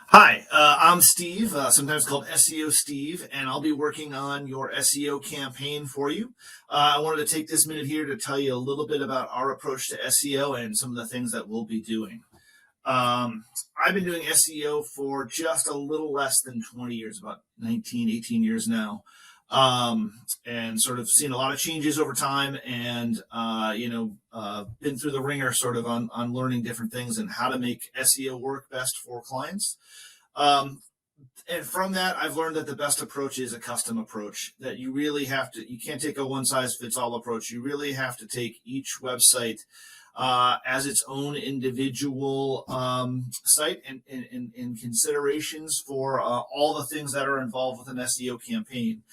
Hi, I'm Steve, sometimes called SEO Steve, and I'll be working on your SEO campaign for you. I wanted to take this minute here to tell you a little bit about our approach to SEO and some of the things that we'll be doing. I've been doing SEO for just a little less than 20 years, about 19, 18 years now, and sort of seen a lot of changes over time and, been through the ringer sort of on learning different things and how to make SEO work best for clients. Um, and from that, I've learned that the best approach is a custom approach. That you really have to, you can't take a one size fits all approach. You really have to take each website as its own individual site and considerations for all the things that are involved with an SEO campaign.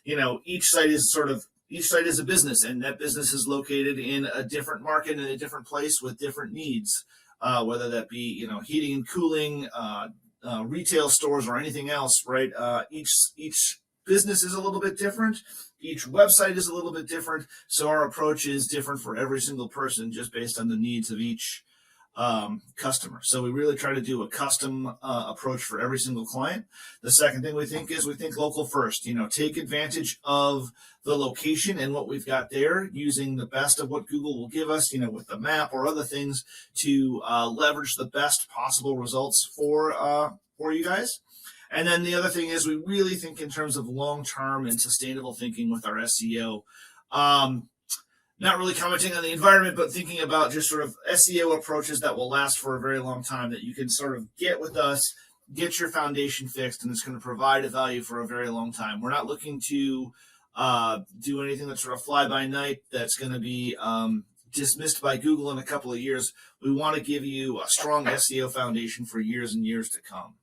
Each site is a business, and that business is located in a different market in a different place with different needs, whether that be heating and cooling, retail stores, or anything else. Right? Each business is a little bit different. Each website is a little bit different. So our approach is different for every single person, just based on the needs of each customer. So we really try to do a custom approach for every single client. The second thing we think local first. Take advantage of the location and what we've got there, using the best of what Google will give us, with the map or other things to leverage the best possible results for you guys. And then the other thing is we really think in terms of long-term and sustainable thinking with our SEO. Not really commenting on the environment, but thinking about just sort of SEO approaches that will last for a very long time, that you can sort of get with us, get your foundation fixed, and it's going to provide a value for a very long time. We're not looking to do anything that's sort of fly by night that's going to be dismissed by Google in a couple of years. We want to give you a strong SEO foundation for years and years to come.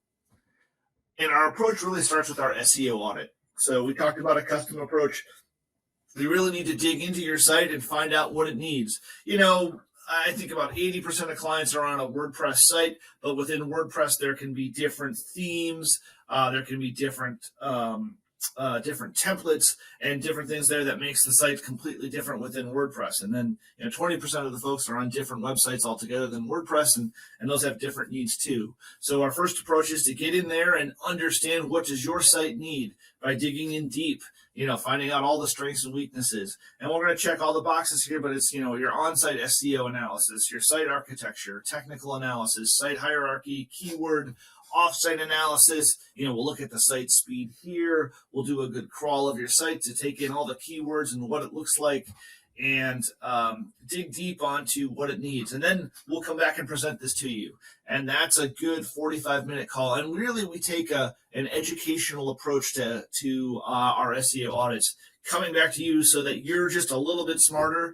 And our approach really starts with our SEO audit. So we talked about a custom approach. We really need to dig into your site and find out what it needs. I think about 80% of clients are on a WordPress site, but within WordPress, there can be different themes. There can be different templates and different things there that makes the site completely different within WordPress. And then 20% of the folks are on different websites altogether than WordPress, and those have different needs too. So our first approach is to get in there and understand what does your site need by digging in deep, finding out all the strengths and weaknesses. And we're going to check all the boxes here, but it's, your on-site SEO analysis, your site architecture, technical analysis, site hierarchy, keyword, off-site analysis. We'll look at the site speed here. We'll do a good crawl of your site to take in all the keywords and what it looks like, and dig deep onto what it needs. And then we'll come back and present this to you. And that's a good 45-minute call. And really, we take an educational approach to our SEO audits, coming back to you so that you're just a little bit smarter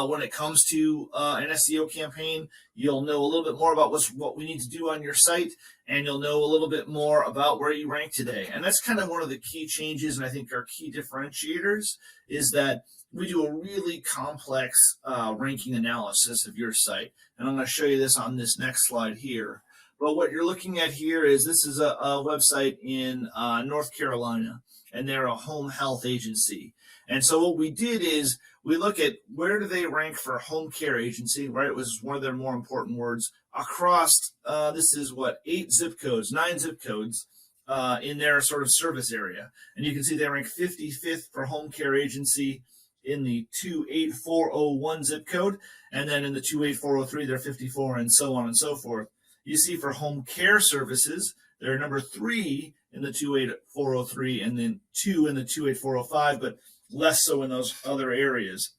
when it comes to an SEO campaign. You'll know a little bit more about what we need to do on your site, and you'll know a little bit more about where you rank today. And that's kind of one of the key changes, and I think our key differentiators is that we do a really complex ranking analysis of your site. And I'm going to show you this on this next slide here. But what you're looking at here is this is a website in North Carolina, and they're a home health agency. And so what we did is we look at where do they rank for home care agency, right? It was one of their more important words across, this is what, 9 zip codes in their sort of service area. And you can see they rank 55th for home care agency in the 28401 zip code. And then in the 28403, they're 54, and so on and so forth. You see for home care services, they're number 3 in the 28403 and then 2 in the 28405, but less so in those other areas.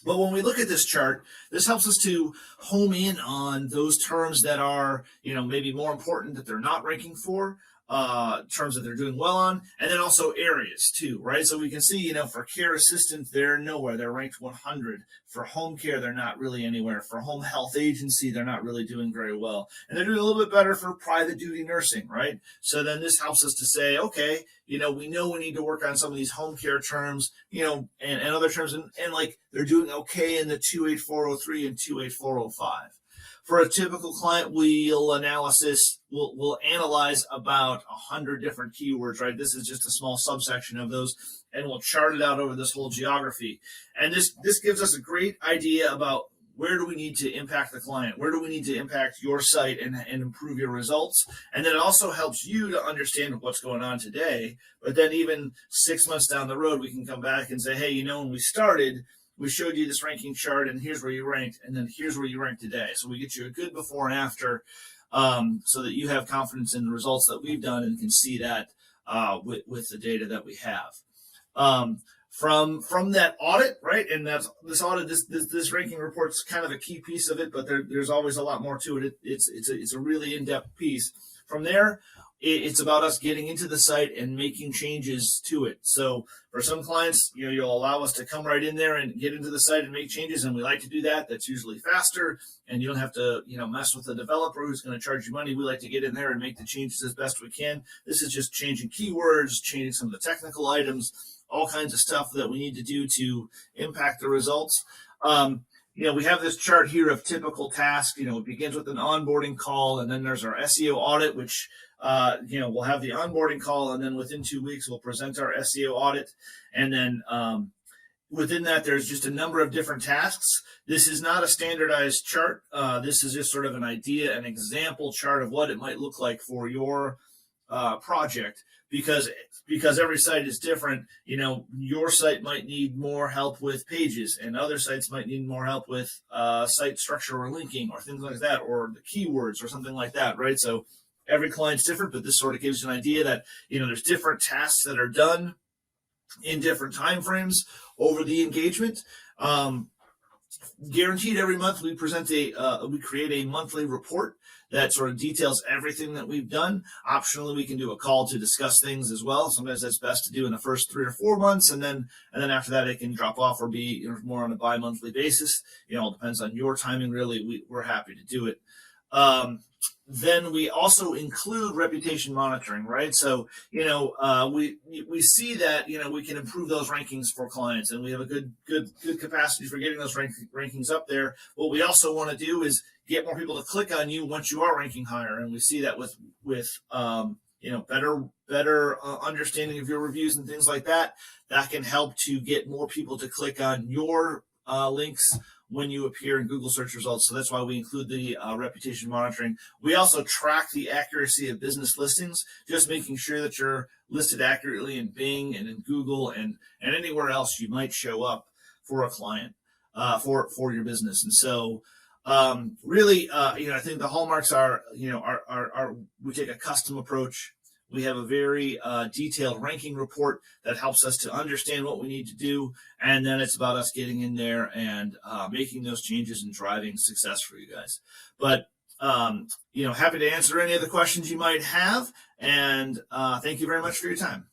But when we look at this chart, this helps us to home in on those terms that are, maybe more important that they're not ranking for, terms that they're doing well on, and then also areas too, right? So we can see, for care assistant, they're nowhere. They're ranked 100. For home care, they're not really anywhere. For home health agency, they're not really doing very well. And they're doing a little bit better for private duty nursing, right? So then this helps us to say, okay, we know we need to work on some of these home care terms, and other terms, and like they're doing okay in the 28403 and 28405. For a typical client, we'll analyze about 100 different keywords, right? This is just a small subsection of those, and we'll chart it out over this whole geography. And this gives us a great idea about where do we need to impact the client? Where do we need to impact your site and improve your results? And then it also helps you to understand what's going on today. But then even 6 months down the road, we can come back and say, hey, you know, when we started, we showed you this ranking chart, and here's where you ranked, and then here's where you rank today. So we get you a good before and after, so that you have confidence in the results that we've done and can see that with the data that we have. From that audit, right? And that's this audit, this ranking report's kind of a key piece of it, but there's always a lot more to it. It's a really in-depth piece. From there, it's about us getting into the site and making changes to it. So for some clients, you know, you'll allow us to come right in there and get into the site and make changes, and we like to do that. That's usually faster, and you don't have to, you know, mess with the developer who's going to charge you money. We like to get in there and make the changes as best we can. This is just changing keywords, changing some of the technical items, all kinds of stuff that we need to do to impact the results. You know, we have this chart here of typical tasks. You know, it begins with an onboarding call, and then there's our SEO audit, which, you know, we'll have the onboarding call, and then within 2 weeks, we'll present our SEO audit. And then within that, there's just a number of different tasks. This is not a standardized chart. This is just sort of an idea, an example chart of what it might look like for your project, because every site is different. You know, your site might need more help with pages, and other sites might need more help with site structure or linking or things like that, or the keywords or something like that, right? So every client's different, but this sort of gives you an idea that, you know, there's different tasks that are done in different time frames over the engagement. Guaranteed every month we create a monthly report that sort of details everything that we've done. Optionally, we can do a call to discuss things as well. Sometimes that's best to do in the first 3 or 4 months, and then after that it can drop off or be, you know, more on a bi-monthly basis. You know, it depends on your timing. Really, we're happy to do it. Then we also include reputation monitoring, right? So, you know, we see that, you know, we can improve those rankings for clients, and we have a good capacity for getting those rankings up there. What we also want to do is get more people to click on you once you are ranking higher, and we see that with you know, better understanding of your reviews and things like that. That can help to get more people to click on your links when you appear in Google search results. So that's why we include the reputation monitoring. We also track the accuracy of business listings, just making sure that you're listed accurately in Bing and in Google and anywhere else you might show up for a client, for your business. And so really, you know, I think the hallmarks are, you know, we take a custom approach. We have a very detailed ranking report that helps us to understand what we need to do. And then it's about us getting in there and making those changes and driving success for you guys. But, you know, happy to answer any other questions you might have. And thank you very much for your time.